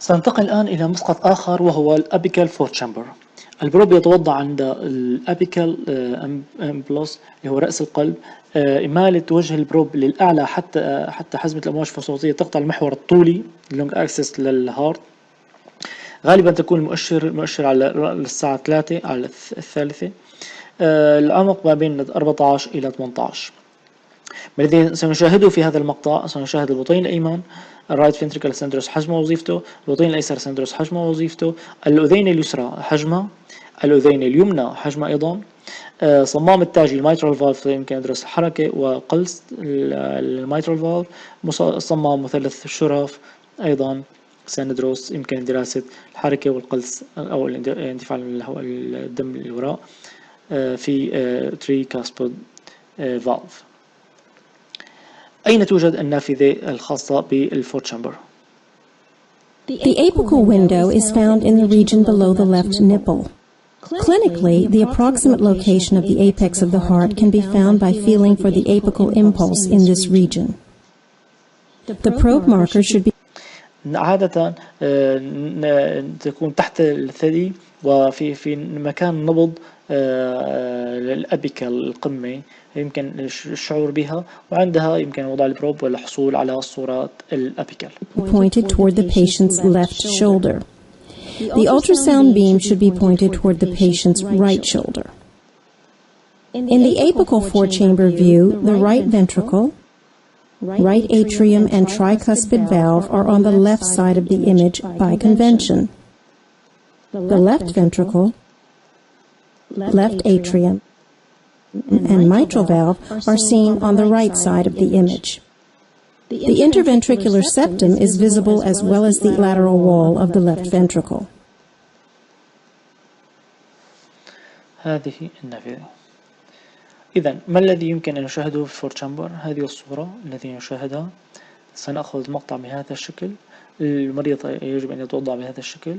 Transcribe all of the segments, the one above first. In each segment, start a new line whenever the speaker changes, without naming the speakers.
سننتقل الآن إلى مسقط آخر وهو الأبيكال فور تشامبر. البروب يتوضع عند الأبيكال امبلوس اللي هو رأس القلب. إمالة وجه البروب للأعلى حتى حزمة الأمواج الفصوصية تقطع المحور الطولي اللونج أكسس للهارت. غالبا تكون المؤشر على الساعة 3 على الثالثة. العمق ما بين 14 إلى 18. ما الذي سنشاهده في هذا المقطع؟ سنشاهد البطين الأيمن الرايت فنتريكل سندروس حجمه ووظيفته، البطين الأيسر سندروس حجمه ووظيفته، الأذين اليسرى حجمها، الأذين اليمنى حجمها أيضا، صمام التاجي الميترال فالف يمكن ندرس الحركة وقلص الميترال فالف، صمام مثلث الشرف أيضا سندروس يمكن دراسة الحركة والقلص أو الاندفاع الدم للوراء في تري كاسبود فالف. أين توجد النافذة الخاصة بالفور تشامبر؟
The apical window is found in the region below the left nipple. Clinically, the approximate location of the apex of the heart can be found by feeling for the apical impulse in this region. The probe marker should be
عادة تكون تحت الثدي وفي مكان نبض الأبيكال القمة يمكن الشعور بها، وعندها يمكن وضع البروب والحصول على صورات الأبيكال.
Pointed toward the patient's left shoulder. The ultrasound beam should be pointed toward the patient's right shoulder. In the apical four-chamber view, the right ventricle, right atrium, and tricuspid valve are on the left side of the image by convention. The left ventricle, left atrium, and mitral valve are seen on the right side of the image. The interventricular septum is visible as well as the lateral wall of the left ventricle.
هذه النافذة. إذن ما الذي يمكن أن نشاهده في الفور تشامبر؟ هذه الصورة التي نشاهدها. سنأخذ مقطع بهذا الشكل. المريض يجب أن يتوضع بهذا الشكل.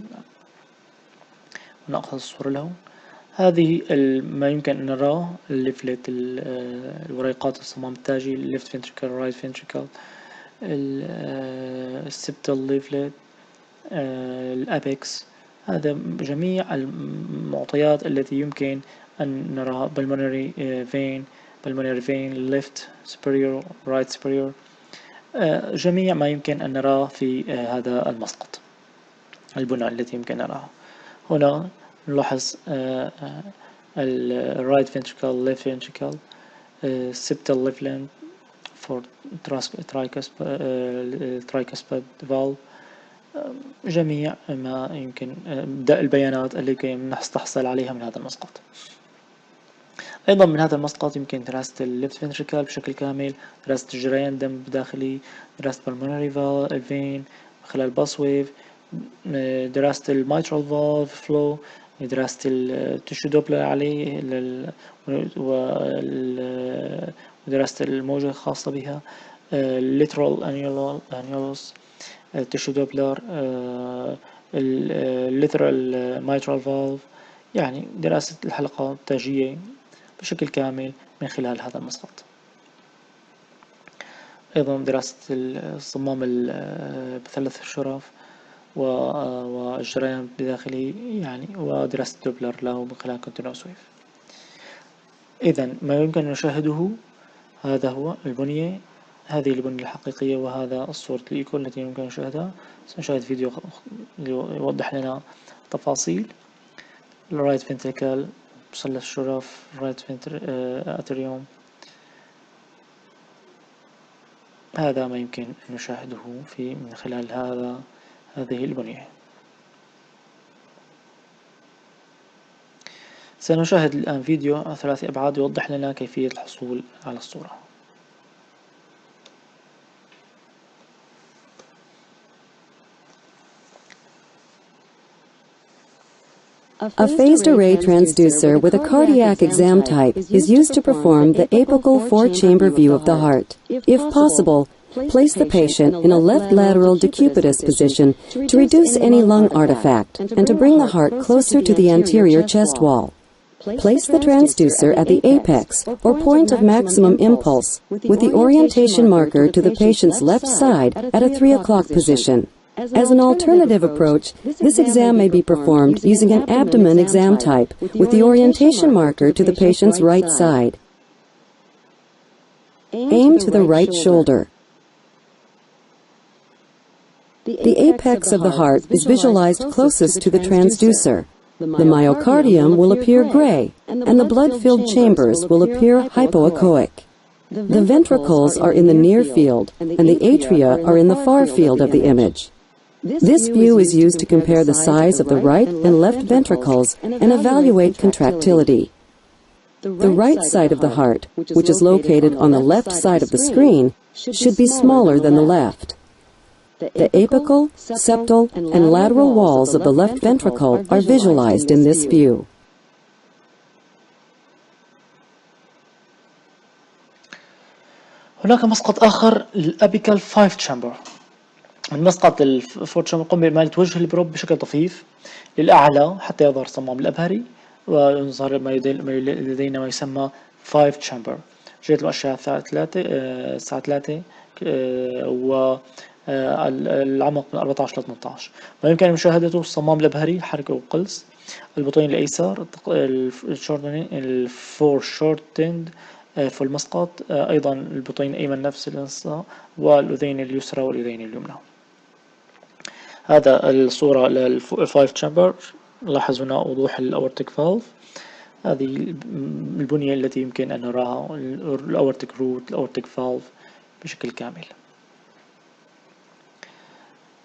ونأخذ الصورة له. هذه ما يمكن أن نراه الليفلت الوريقات الصمام التاجي الليفت فنتريكل رايت فنتريكل السبتال ليفلت الأبيكس. هذا جميع المعطيات التي يمكن أن نراها pulmonary vein left superior right superior. جميع ما يمكن أن نراه في هذا المسقط. البنى التي يمكن نراها هنا نلاحظ الرايت فنتريكل left ventricle septal leaflet for tricuspid valve. جميع ما يمكن البيانات التي نستحصل عليها من هذا المسقط. أيضا من هذا المسقط يمكن دراسة الليفت فنتريكل بشكل كامل، دراسة جريان الدم الداخلي، دراسة pulmonary vein خلال باس ويف، دراسة الميترال فالف فلو، دراسة التشو دوبلر عليه ودراسة الموجة الخاصة بها، الليترال انيولوس تشو دوبلر، الليترال ميترال فالف، يعني دراسة الحلقة التاجية بشكل كامل من خلال هذا المسقط. أيضا دراسة الصمام بثلث الشرف والجريان بداخله يعني، ودراسة دوبلر له من خلال continuous wave. إذن ما يمكن أن نشاهده هذا هو البنية، هذه البنية الحقيقية، وهذا الصورة الإيكو التي يمكن أن نشاهدها. سنشاهد فيديو يوضح لنا تفاصيل الرايت فنتريكل مثلث الشرف رايت أتريوم. هذا ما يمكن أن نشاهده من خلال هذه البنية. سنشاهد الآن فيديو 3 أبعاد يوضح لنا كيفية الحصول على الصورة.
A phased array transducer with a cardiac exam type is used to perform the apical four-chamber view of the heart. If possible, place the patient in a left lateral decupitous position to reduce any lung artifact and to bring the heart closer to the anterior chest wall. Place the transducer at the apex or point of maximum impulse with the orientation marker to the patient's left side at a 3 o'clock position. As an alternative approach, this exam may be performed using an abdomen exam type with the orientation marker to the patient's right side. Aim to the right shoulder. The apex of the heart is visualized closest to the transducer. The myocardium will appear gray, and the blood-filled chambers will appear hypoechoic. The ventricles are in the near field, and the atria are in the far field of the image. This view is used to compare the size of the right and left ventricles and evaluate contractility. The right side of the heart, which is located on the left side of the screen, should be smaller than the left. The apical, septal, and lateral walls of the left ventricle are visualized in this view.
هناك مسقط آخر الأبيكال 5 تشامبر. المسقط الفور تشامبر قم بإمالة وجه البروب بشكل طفيف للأعلى حتى يظهر الصمام الأبهري ويظهر ما لدينا ما يسمى 5 تشامبر. جريت الأشعة الساعة 3 والعمق من 14 ل 18 ويمكن مشاهدته الصمام الأبهري حركة وقلص البطين الأيسر الفور شورتند في المسقط أيضا البطين الأيمن نفس القصة والأذين اليسرى والأذين اليمنى. هذا الصورة لل5 تشامبر. لاحظ هنا وضوح الأورتيك فالف. هذه البنية التي يمكن أن نراها الأورتيك روت الأورتيك فالف بشكل كامل.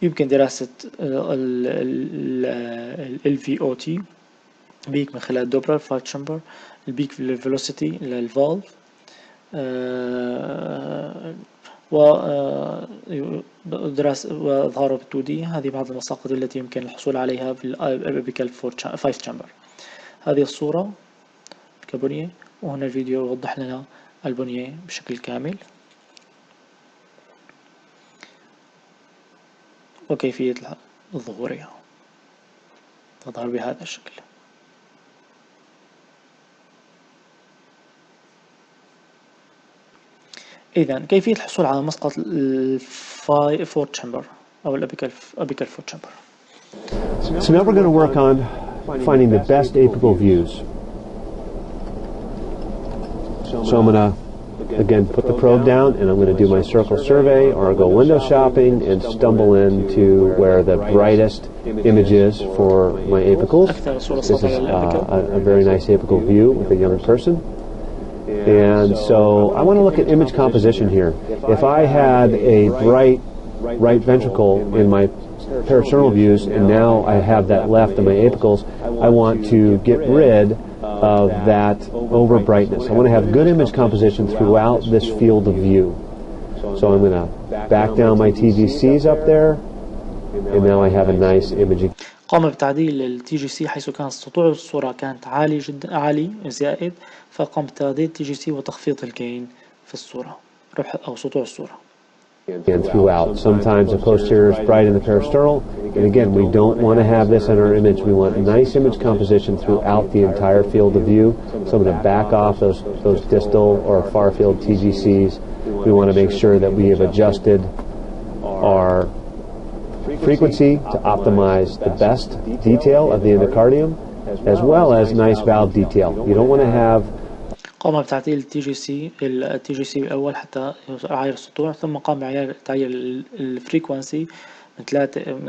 يمكن دراسة ال VOT بيك من خلال دوبلر 5 تشامبر البيك فيلوسيتي للفالف ودراسة وإظهاره بال2D. هذه بعض المساقط التي يمكن الحصول عليها في الأبيكال 5 تشامبر. هذه الصورة كبنية وهنا الفيديو يوضح لنا البنية بشكل كامل وكيفية ظهورها تظهر بهذا الشكل. إذا كيفية الحصول على مسقط الفور تشامبر أو الأبيكال 4 تشامبر.
So now we're going to work on finding the best apical views. So I'm going to again put the probe down and I'm going to do my circle survey, or I'll go window shopping and stumble into where the brightest image is for my apicals. This is a very nice apical view with a young person. And so I want to look at image composition here. If I had a bright right ventricle in my parasternal views and now I have that left in my apicals, I want to get rid of that over brightness. I want to have good image composition throughout this field of view. So I'm going to back down my TGCs up there, and now I have a nice imaging.
قام بتعديل التي جي سي حيث كانت سطوع الصورة كانت عالي زائد، فقام بتعديل التي جي سي وتخفيض الجين في الصورة أو سطوع الصورة.
And throughout, sometimes the posterior is bright in the peristernal, and again, we don't want to have this in our image. We want nice image composition throughout the entire field of view. So I'm going to back off those distal or far field TGCs. We want to make sure that we have adjusted our frequency to optimize the best detail of the endocardium, as well as nice valve detail. You don't want to have
قام بتعديل التي جي سي الأول حتى يعاير السطوع، ثم قام بتعديل الفريكونسي من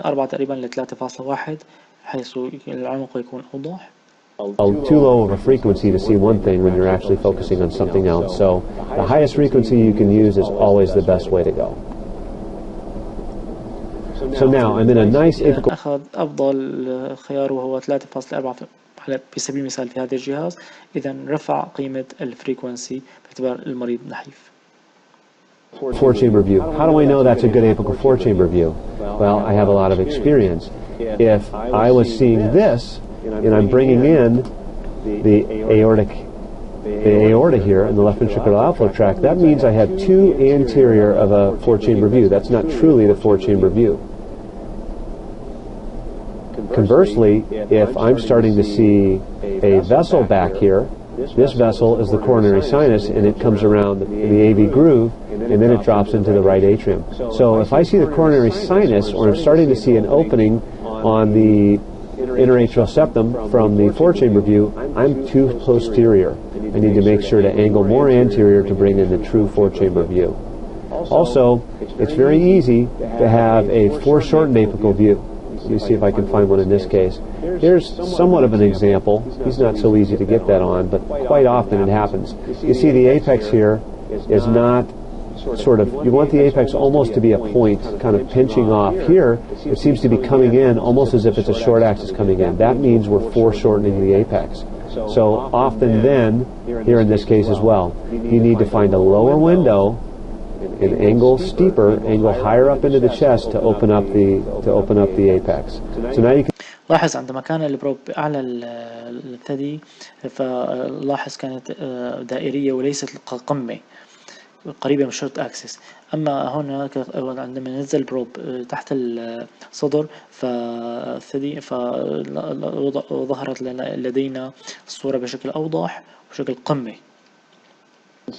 4 تقريبا ل 3.1 حيث العمق يكون أوضح.
Too low of a frequency to see one thing when you're actually focusing on something else. So the highest frequency you can use is always the best way to go. So now I'm in a nice apical.
أخذ أفضل خيار وهو 3.4 على سبيل المثال في هذا الجهاز. إذا رفع قيمة الفريكونسي باعتبار المريض نحيف.
4-chamber view. How do I know that's a good apical 4-chamber view? Well, I have a lot of experience. If I was seeing this and I'm bringing in the aorta here in the left ventricular outflow tract, that means I have two anterior of a 4-chamber view. That's not truly the 4-chamber view. Conversely, if I'm starting to see a vessel back here This vessel is the coronary sinus, and it comes around the AV groove, and then it drops into the right atrium. So if I see the coronary sinus, or I'm starting to see an opening on the interatrial septum from the four-chamber view, I'm too posterior. I need to make sure to angle more anterior to bring in the true four-chamber view. Also, it's very easy to have a foreshortened apical view. Let me see if I can find one in this case. Here's somewhat of an example. He's not so easy to get that on, but quite often it happens. You see the apex here is not sort of, you want the apex almost to be a point, kind of pinching off. Here, it seems to be coming in almost as if it's a short axis coming in. That means we're foreshortening the apex. So often then, here in this case as well, you need to find a lower window and angle steeper, angle higher up into the chest to open up the apex. So now you can
لاحظ عندما كان البروب بأعلى الثدي فلاحظ كانت دائرية وليست قمة قريبة من شورت اكسس. اما هنا عندما نزل البروب تحت الصدر فالثدي فظهرت لدينا الصورة بشكل أوضح وشكل قمة.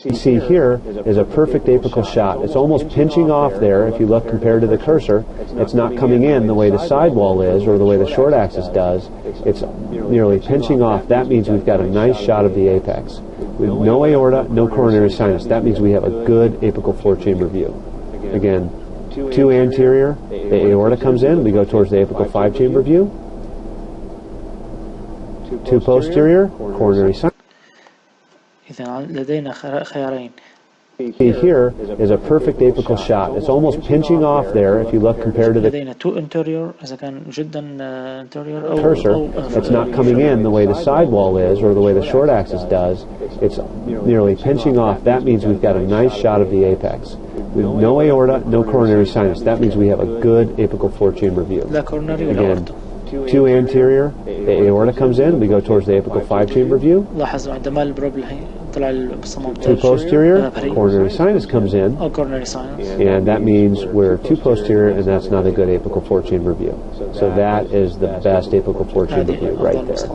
You see here is a perfect apical shot. It's almost pinching off there. If you look compared to the cursor, it's not coming in the way the sidewall is or the way the short axis does. It's nearly pinching off. That means we've got a nice shot of the apex. With no aorta, no coronary sinus. That means we have a good apical four-chamber view. Again, two anterior, the aorta comes in, we go towards the apical five-chamber view. Two posterior, coronary sinus.
إذا لدينا خيارين.
Here is a perfect apical shot. It's almost pinching off there if you look compared to the
لدينا two anterior إذا كان جدا anterior أو
cursor. It's not coming in the way the sidewall is or the way the short axis does. It's nearly pinching off. That means we've got a nice shot of the apex. With no aorta, no coronary sinus. That means we have a good apical four-chamber view. Again, two anterior, the aorta comes in, we go towards the apical five-chamber view. Two posterior, coronary sinus comes in, and that means we're two posterior, and that's not a good apical four-chamber view. So that is the best apical four-chamber view right there.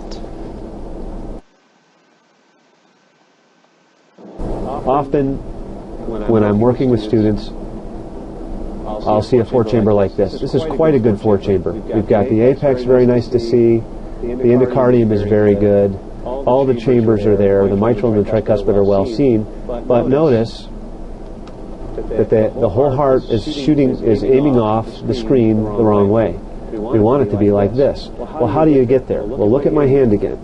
Often, when I'm working with students, I'll see a four-chamber like this. This is quite a good four-chamber. We've got the apex, very nice to see. The endocardium is very good. All the chambers are there. The mitral and the tricuspid are well seen. But notice that the whole heart is aiming off the screen the wrong way. We want it to be like this. Well, how do you get there? Well, look at my hand again.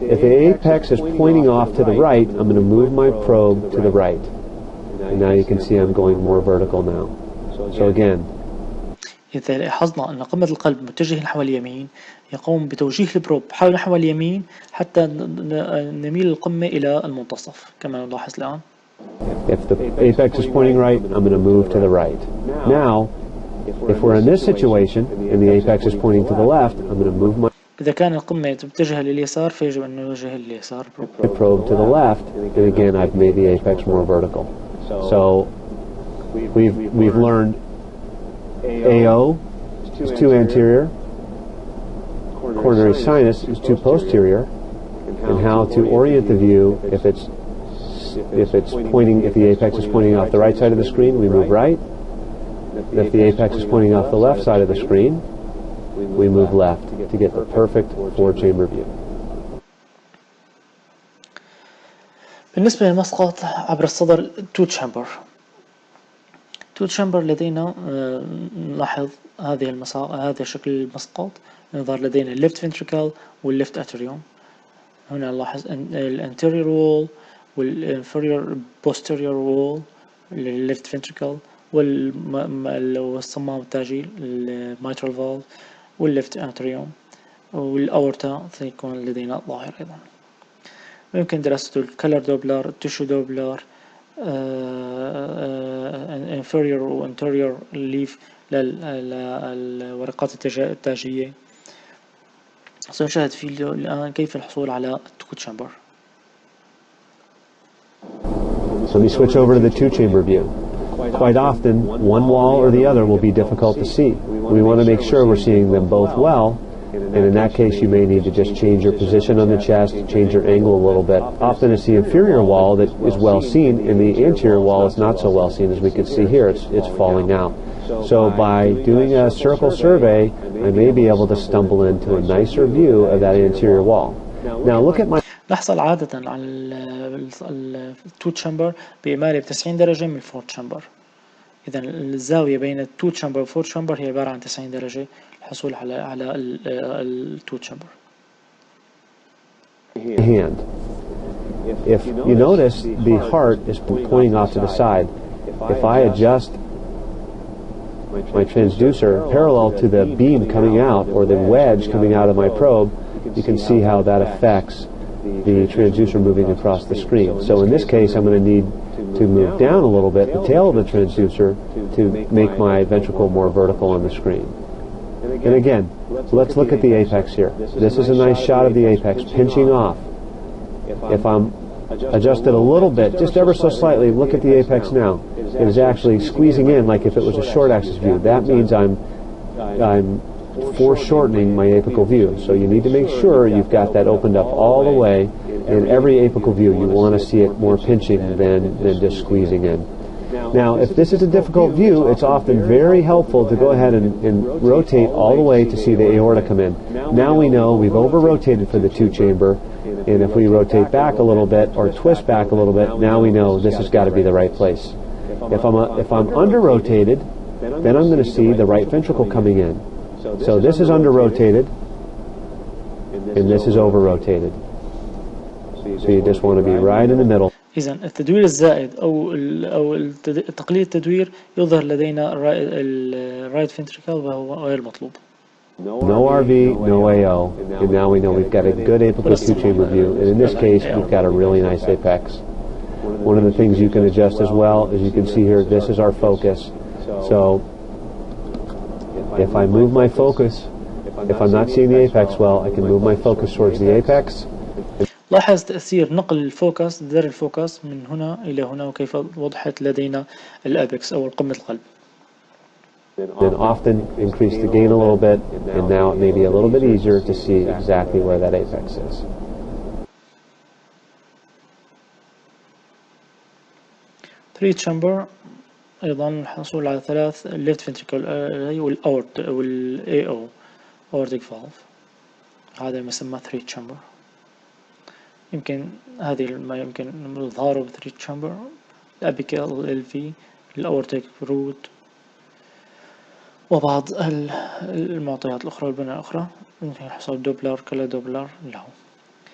If the apex is pointing off to the right, I'm going to move my probe to the right. And now you can see I'm going more vertical now. So again,
إذا لاحظنا أن قمة القلب متجهة نحو اليمين يقوم بتوجيه البروب حول نحو اليمين حتى نميل القمة إلى المنتصف كما نلاحظ الآن.
If the apex is pointing right, I'm going to move to the right. Now, if we're in this situation and the apex is pointing to the left, I'm going to move my
إذا كان القمة متجهة لليسار فيجب أن نوجه اليسار.
probe to the left, and again I've made the apex more vertical. So we've learned AO is two anterior, coronary sinus is two posterior, and how to orient the view if the apex is pointing off the right side of the screen, we move right. If the apex is pointing off the left side of the screen, we move left to get the perfect four-chamber view.
بالنسبة للمسقط عبر الصدر تو تشامبر. تو تشامبر لدينا نلاحظ هذا شكل المسقط. نظهر لدينا الليفت فنتريكل والليفت اتريوم. هنا نلاحظ الانتيريور وول والانفيريور بوستيريور وول للليفت فنتريكل والصمام التاجي الميترال فالف والليفت اتريوم والاورتا سيكون لدينا ظاهر ايضا. ويمكن دراسة الكلر دوبلر، التشو دوبلر، inferior و anterior leaf للورقات التاجية. سنشاهد فيديو الآن كيف الحصول على التو تشامبر.
So we switch over to the two-chamber view. Quite often, one wall or the other will be difficult to see. We want to make sure we're seeing them both well, And in that case, you may need to just change your position on the chest, change your angle a little bit. Often it's the inferior wall that is well seen, and the anterior wall is not so well seen. As we can see here, it's falling out. So by doing a circle survey, I may be able to stumble into a nicer view of that anterior wall. Now look at my...
نحصل عادة على التو تشامبر بإمالة ب90 درجة من الفور تشامبر. إذا الزاوية بين التو تشامبر والفور تشامبر هي عبارة عن 90 درجة للحصول على التو تشامبر.
Hand. If you notice, the heart is pointing off to the side. If I adjust my transducer parallel to the beam coming out, or the wedge coming out of my probe, you can see how that affects the transducer moving across the screen. So in this case, I'm going to need to move down a little bit the tail of the transducer to make my ventricle more vertical on the screen. And again, let's look at the apex here. This is a nice shot of the apex pinching off. If I'm adjusted a little bit, just ever so slightly, look at the apex now. It is actually squeezing in like if it was a short axis view. That means I'm foreshortening my apical view. So you need to make sure you've got that opened up all the way. In every apical view, you want to see it more pinching than just squeezing in. Now, if this is a difficult view, it's often very helpful to go ahead and rotate all the way to see the aorta come in. Now we know we've over-rotated for the two-chamber, and if we rotate back a little bit or twist back a little bit, now we know this has got to be the right place. If I'm under-rotated, then I'm going to see the right ventricle coming in. So this is under-rotated, and this is over-rotated. So you just want to be right in the middle.
إذا التدوير الزائد أو تقليل التدوير يظهر لدينا الرايت فنتريكل وهو غير مطلوب.
No RV, no AO, and now we know we've got a good apical two-chamber view, and in this case, we've got a really nice apex. One of the things you can adjust as well, as you can see here, this is our focus. So if I move my focus, if I'm not seeing the apex well, I can move my focus towards the apex.
لاحظ تأثير نقل الفوكس زر الفوكس من هنا إلى هنا وكيف وضحت لدينا الأبكس أو قمة القلب.
And often increase the gain a little bit, and now it may be a little bit easier to see exactly where that apex is.
Three chamber أيضا الحصول على ثلاث left ventricle والأورت والAO aortic valve. هذا يسمى three chamber. يمكن هذه ما يمكن إظهاره بثري تشامبر الأبيكال الفي الأورتيك روت وبعض المعطيات الأخرى والبناء الأخرى. يمكن حساب دوبلر كلا دوبلر له.